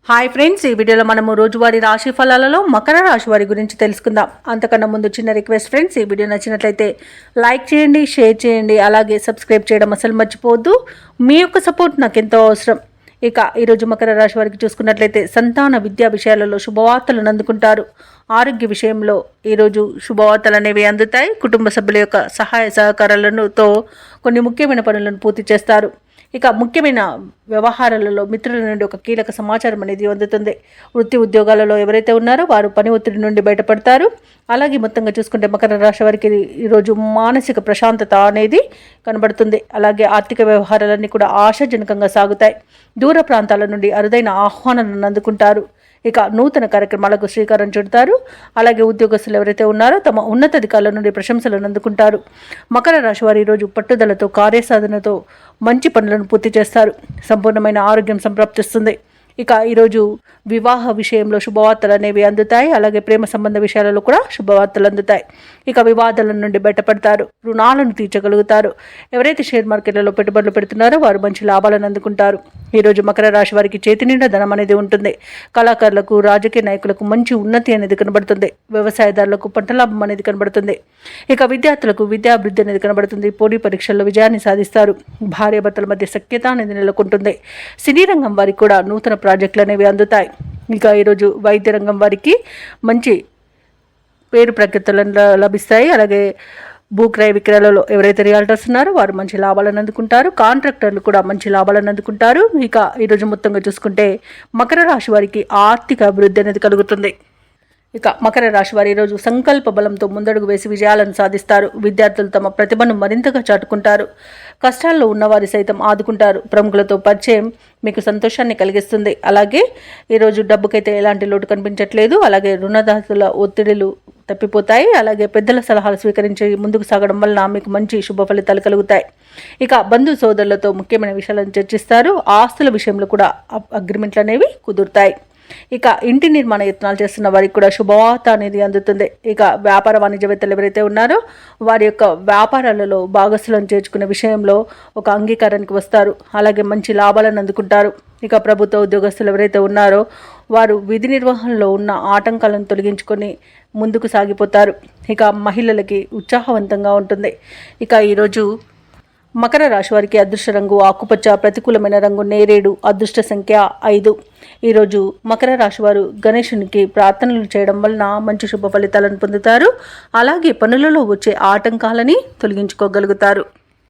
Hi friends, ఈ వీడియోలో మనము రోజువారీ రాశి ఫలాలలో మకర రాశి వారి గురించి తెలుసుకుందాం. అంతకన్నా ముందు చిన్న రిక్వెస్ట్ ఫ్రెండ్స్, ఈ వీడియో నచ్చినట్లయితే లైక్ చేయండి, షేర్ చేయండి, అలాగే సబ్స్క్రైబ్ చేయడం అసలు మర్చిపోవద్దు. మీ యొక్క సపోర్ట్ నాకు ఎంతో అవసరం. ఇక ఈరోజు మకర రాశి వారికి చూసుకున్నట్లయితే సంతాన విద్యా విషయాలలో శుభవార్తలను అందుకుంటారు. ఆరోగ్య విషయంలో ఈరోజు శుభవార్తలు అనేవి అందుతాయి. కుటుంబ సభ్యుల యొక్క సహాయ సహకారాలతో కొన్ని ముఖ్యమైన పనులను పూర్తి చేస్తారు. ఇక ముఖ్యమైన వ్యవహారాలలో మిత్రుల నుండి ఒక కీలక సమాచారం అనేది అందుతుంది. వృత్తి ఉద్యోగాలలో ఎవరైతే ఉన్నారో వారు పని ఒత్తిడి నుండి బయటపడతారు. అలాగే మొత్తంగా చూసుకుంటే మకర రాశి వారికి ఈరోజు మానసిక ప్రశాంతత అనేది కనబడుతుంది. అలాగే ఆర్థిక వ్యవహారాలన్నీ కూడా ఆశాజనకంగా సాగుతాయి. దూర ప్రాంతాల నుండి అరుదైన ఆహ్వానాలను అందుకుంటారు. ఇక నూతన కార్యక్రమాలకు శ్రీకారం చుడతారు. అలాగే ఉద్యోగస్తులు ఎవరైతే ఉన్నారో తమ ఉన్నతాధికారుల నుండి ప్రశంసలను అందుకుంటారు. మకర రాశి వారు ఈరోజు పట్టుదలతో కార్యసాధనతో మంచి పనులను పూర్తి చేస్తారు. సంపూర్ణమైన ఆరోగ్యం సంప్రాప్తిస్తుంది. ఇక ఈరోజు వివాహ విషయంలో శుభవార్తలు అనేవి అందుతాయి. అలాగే ప్రేమ సంబంధ విషయాలలో కూడా శుభవార్తలు అందుతాయి. ఇక వివాదాల నుండి బయటపడతారు. రుణాలను తీర్చగలుగుతారు. ఎవరైతే షేర్ మార్కెట్లలో పెట్టుబడులు పెడుతున్నారో వారు మంచి లాభాలను అందుకుంటారు. ఈరోజు మకర రాశి వారికి చేతి నిండా ధనం అనేది ఉంటుంది. కళాకారులకు, రాజకీయ నాయకులకు మంచి ఉన్నతి అనేది కనబడుతుంది. వ్యవసాయదారులకు పంట లాభం అనేది కనబడుతుంది. ఇక విద్యార్థులకు విద్యాభివృద్ధి అనేది కనబడుతుంది. పోటీ పరీక్షల్లో విజయాన్ని సాధిస్తారు. భార్యాభర్తల మధ్య సఖ్యత అనేది నెలకొంటుంది. సినీ రంగం వారికి కూడా నూతన ప్రాజెక్టులు అనేవి అందుతాయి. ఇక ఈరోజు వైద్య రంగం వారికి మంచి పేరు ప్రఖ్యాతులను లభిస్తాయి. అలాగే భూక్రయ విక్రయాలలో ఎవరైతే రియాల్టర్స్ ఉన్నారో వారు మంచి లాభాలను అందుకుంటారు. కాంట్రాక్టర్లు కూడా మంచి లాభాలను అందుకుంటారు. ఇక ఈరోజు మొత్తంగా చూసుకుంటే మకర రాశి వారికి ఆర్థిక అభివృద్ధి అనేది కలుగుతుంది. ఇక మకర రాశి వారి ఈరోజు సంకల్ప బలంతో ముందడుగు వేసి విజయాలను సాధిస్తారు. విద్యార్థులు తమ ప్రతిభను మరింతగా చాటుకుంటారు. కష్టాల్లో ఉన్నవారి సైతం ఆదుకుంటారు. ప్రముఖులతో పరిచయం మీకు సంతోషాన్ని కలిగిస్తుంది. అలాగే ఈరోజు డబ్బుకైతే ఎలాంటి లోటు కనిపించట్లేదు. అలాగే రుణదాతల ఒత్తిడిలు తప్పిపోతాయి. అలాగే పెద్దల సలహాలు స్వీకరించి ముందుకు సాగడం వలన మీకు మంచి శుభ ఫలితాలు కలుగుతాయి. ఇక బంధు సోదరులతో ముఖ్యమైన విషయాలను చర్చిస్తారు. ఆస్తుల విషయంలో కూడా అగ్రిమెంట్లు అనేవి కుదురుతాయి. ఇక ఇంటి నిర్మాణ యత్నాలు చేస్తున్న వారికి కూడా శుభవార్త అనేది అందుతుంది. ఇక వ్యాపార వాణిజ్యవేత్తలు ఎవరైతే ఉన్నారో వారి యొక్క వ్యాపారాలలో భాగస్వాలను చేర్చుకునే విషయంలో ఒక అంగీకారానికి వస్తారు. అలాగే మంచి లాభాలను అందుకుంటారు. ఇక ప్రభుత్వ ఉద్యోగస్తులు ఎవరైతే ఉన్నారో వారు విధి నిర్వహణలో ఉన్న ఆటంకాలను తొలగించుకొని ముందుకు సాగిపోతారు. ఇక మహిళలకి ఉత్సాహవంతంగా ఉంటుంది. ఇక ఈరోజు మకర రాశి వారికి అదృష్ట రంగు ఆకుపచ్చ, ప్రతికూలమైన రంగు నేరేడు, అదృష్ట సంఖ్య 5. ఈరోజు మకర రాశి వారు గణేశునికి ప్రార్థనలు చేయడం వలన మంచి శుభ ఫలితాలను పొందుతారు. అలాగే పనులలో వచ్చే ఆటంకాలని తొలగించుకోగలుగుతారు.